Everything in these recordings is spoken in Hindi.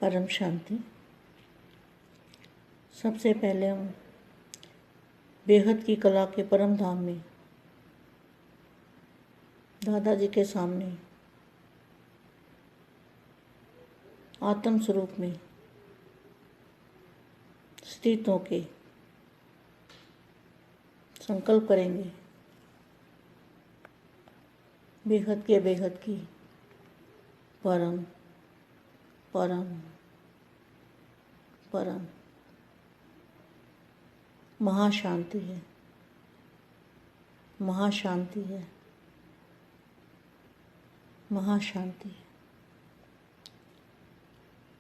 परम शांति। सबसे पहले हम बेहद की कला के परम धाम में दादाजी के सामने आत्म स्वरूप में स्थित होके संकल्प करेंगे बेहद के बेहद की परम परम परम महाशांति है, महाशांति है, महाशांति है।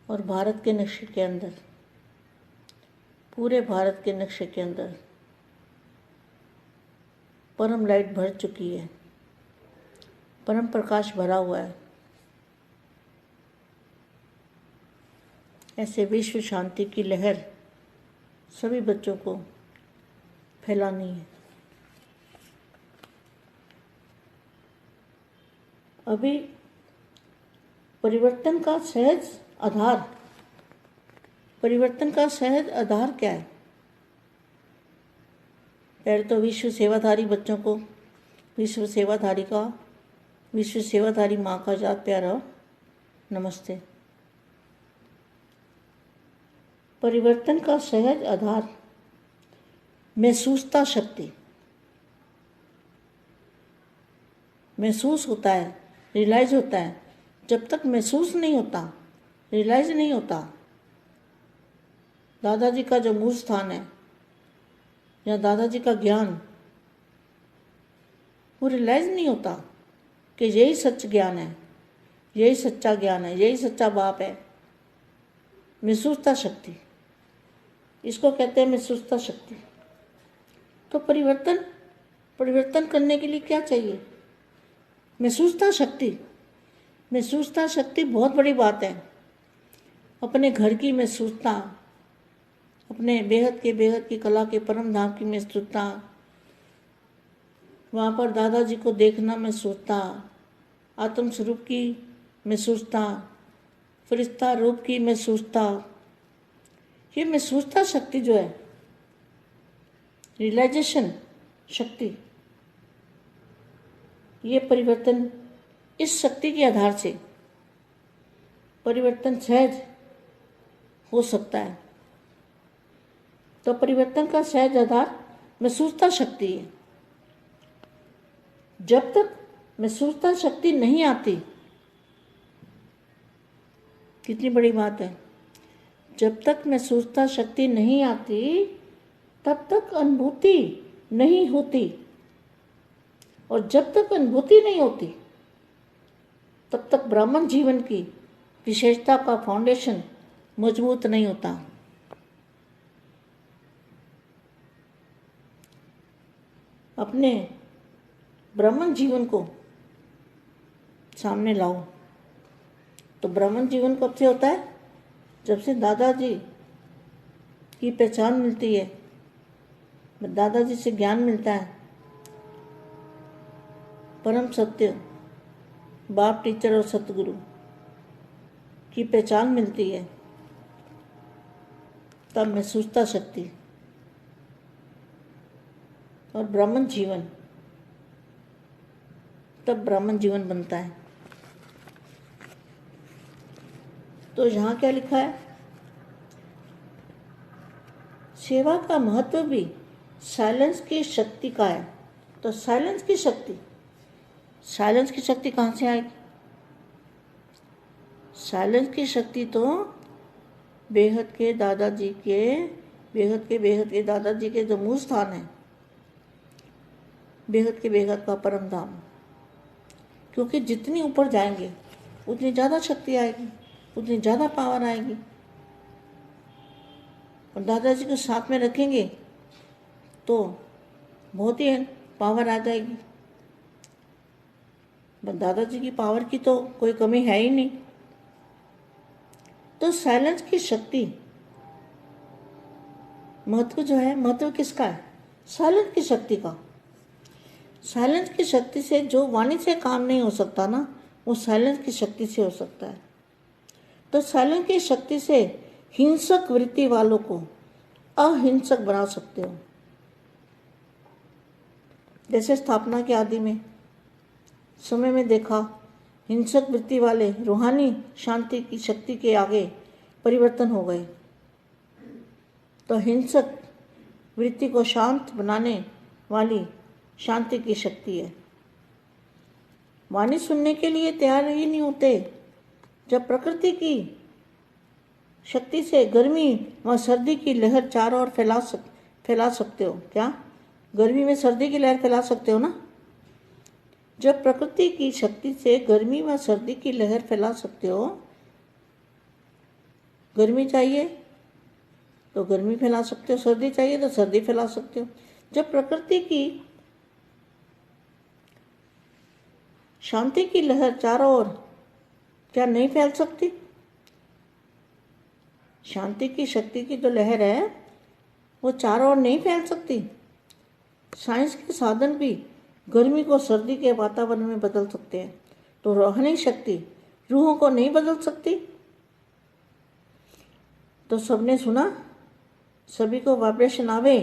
और भारत के नक्शे के अंदर, पूरे भारत के नक्शे के अंदर परम लाइट भर चुकी है, परम प्रकाश भरा हुआ है। ऐसे विश्व शांति की लहर सभी बच्चों को फैलानी है। अभी परिवर्तन का सहज आधार, परिवर्तन का सहज आधार क्या है? पहले तो विश्व सेवाधारी बच्चों को विश्व सेवाधारी माँ का याद प्यारा नमस्ते। परिवर्तन का सहज आधार महसूसता शक्ति, महसूस होता है, रियलाइज होता है। जब तक महसूस नहीं होता, रियलाइज नहीं होता, दादाजी का जो मूल स्थान है या दादाजी का ज्ञान, वो रियलाइज नहीं होता कि यही सच ज्ञान है, यही सच्चा ज्ञान है, यही सच्चा बाप है। महसूसता शक्ति, इसको कहते हैं महसूसता शक्ति। तो परिवर्तन करने के लिए क्या चाहिए? महसूसता शक्ति। महसूसता शक्ति बहुत बड़ी बात है। अपने घर की महसूसता, अपने बेहद की कला के परम धाम की महसूसता, वहाँ पर दादाजी को देखना महसूसता, आत्म स्वरूप की महसूसता, फरिश्ता रूप की महसूसता। ये महसूसता शक्ति जो है, रियलाइजेशन शक्ति, ये परिवर्तन, इस शक्ति के आधार से परिवर्तन सहज हो सकता है। तो परिवर्तन का सहज आधार महसूसता शक्ति है। जब तक महसूसता शक्ति नहीं आती, कितनी बड़ी बात है, जब तक महसूसता शक्ति नहीं आती तब तक अनुभूति नहीं होती, और जब तक अनुभूति नहीं होती तब तक ब्राह्मण जीवन की विशेषता का फाउंडेशन मजबूत नहीं होता। अपने ब्राह्मण जीवन को सामने लाओ। तो ब्राह्मण जीवन कब से होता है? जब से दादाजी की पहचान मिलती है, दादाजी से ज्ञान मिलता है, परम सत्य बाप, टीचर और सतगुरु की पहचान मिलती है, तब महसूसता शक्ति और ब्राह्मण जीवन, तब ब्राह्मण जीवन बनता है। तो यहाँ क्या लिखा है? सेवा का महत्व भी साइलेंस की शक्ति का है। तो साइलेंस की शक्ति कहाँ से आएगी? साइलेंस की शक्ति तो बेहद के दादाजी के जो मूल स्थान है, बेहद का परम धाम। क्योंकि जितनी ऊपर जाएंगे उतनी ज़्यादा शक्ति आएगी, उतनी ज़्यादा पावर आएगी। और दादाजी को साथ में रखेंगे तो बहुत ही पावर आ जाएगी। दादाजी की पावर की तो कोई कमी है ही नहीं। तो साइलेंस की शक्ति महत्व जो है, महत्व किसका है? साइलेंस की शक्ति का। साइलेंस की शक्ति से जो वाणी से काम नहीं हो सकता ना, वो साइलेंस की शक्ति से हो सकता है। तो साइलेंस की शक्ति से हिंसक वृत्ति वालों को अहिंसक बना सकते हो। जैसे स्थापना के आदि में समय में देखा, हिंसक वृत्ति वाले रूहानी शांति की शक्ति के आगे परिवर्तन हो गए। तो हिंसक वृत्ति को शांत बनाने वाली शांति की शक्ति है। वाणी सुनने के लिए तैयार ही नहीं होते। जब प्रकृति की शक्ति से गर्मी व सर्दी की लहर चारों ओर फैला सकते हो। क्या गर्मी में सर्दी की लहर फैला सकते हो ना? जब प्रकृति की शक्ति से गर्मी व सर्दी की लहर फैला सकते हो, गर्मी चाहिए तो गर्मी फैला सकते हो, सर्दी चाहिए तो सर्दी फैला सकते हो। जब प्रकृति की शांति की लहर चारों ओर क्या नहीं फैल सकती? शांति की शक्ति की जो लहर है वो चारों ओर नहीं फैल सकती। साइंस के साधन भी गर्मी को सर्दी के वातावरण में बदल सकते हैं, तो रूहानी शक्ति रूहों को नहीं बदल सकती। तो सबने सुना, सभी को वाइब्रेशन आवे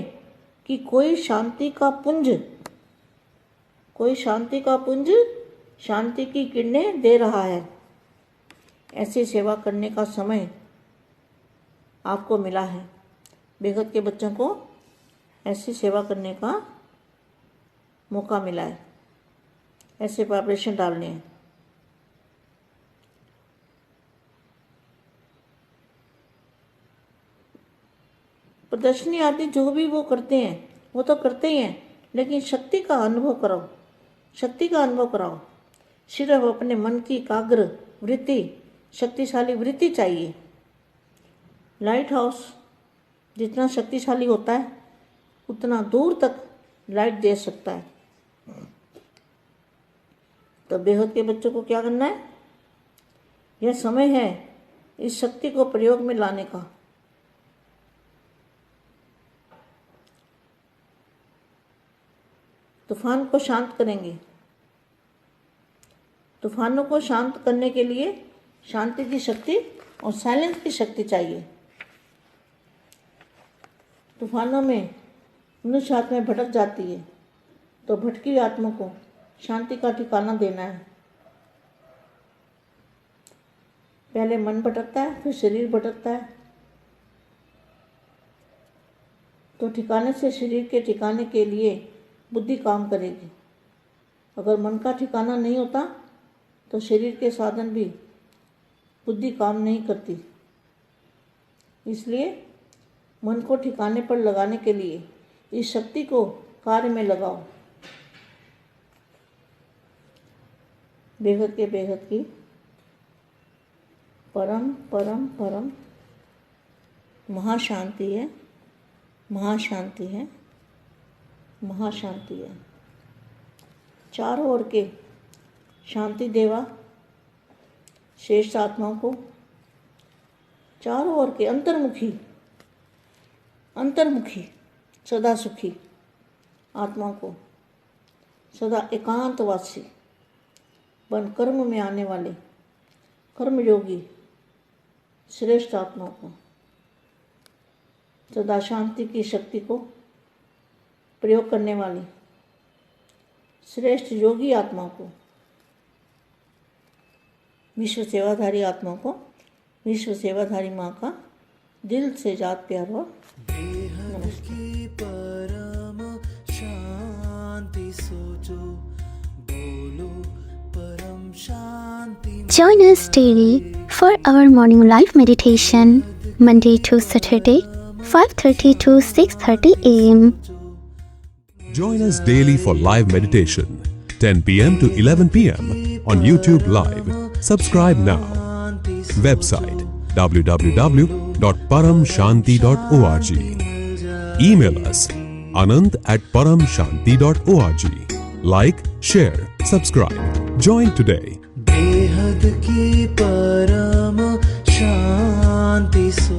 कि कोई शांति का पुंज शांति की किरणें दे रहा है। ऐसी सेवा करने का समय आपको मिला है। बेहद के बच्चों को ऐसी सेवा करने का मौका मिला है, ऐसे वाइब्रेशन डालने हैं। प्रदर्शनी आदि जो भी वो करते हैं वो तो करते ही हैं, लेकिन शक्ति का अनुभव कराओ। सिर्फ अपने मन की एकाग्र वृत्ति, शक्तिशाली वृत्ति चाहिए। लाइट हाउस जितना शक्तिशाली होता है उतना दूर तक लाइट दे सकता है। तो बेहद के बच्चों को क्या करना है? यह समय है इस शक्ति को प्रयोग में लाने का। तूफान को शांत करेंगे। तूफानों को शांत करने के लिए शांति की शक्ति और साइलेंस की शक्ति चाहिए। तूफानों में मनुष्य आत्मा भटक जाती है, तो भटकी हुई आत्मा को शांति का ठिकाना देना है। पहले मन भटकता है, फिर शरीर भटकता है, तो ठिकाने से शरीर के ठिकाने के लिए बुद्धि काम करेगी। अगर मन का ठिकाना नहीं होता तो शरीर के साधन भी बुद्धि काम नहीं करती। इसलिए मन को ठिकाने पर लगाने के लिए इस शक्ति को कार्य में लगाओ। बेहद के बेहद की परम परम परम महाशांति है, महाशांति है, महाशांति है। चारों ओर के शांति देवा श्रेष्ठ आत्माओं को, चारों ओर के अंतर्मुखी सदा सुखी आत्मा को, सदा एकांतवासी बन कर्म में आने वाले कर्मयोगी श्रेष्ठ आत्मा को, सदा शांति की शक्ति को प्रयोग करने वाली श्रेष्ठ योगी आत्मा को, विश्व सेवाधारी आत्मा को, विश्व सेवाधारी माँ का दिल से जात प्यार और की परम शांति सोचो, बोलो परम शांति। Join us daily for our morning live meditation, Monday to Saturday, 5:30 to 6:30 a.m. Join us daily for live meditation, 10 p.m. to 11 p.m. on YouTube Live. Subscribe now. Website www.paramshanti.org. Email us anant@paramshanti.org. Like, share, subscribe. Join today. बेहद की परम शांति सो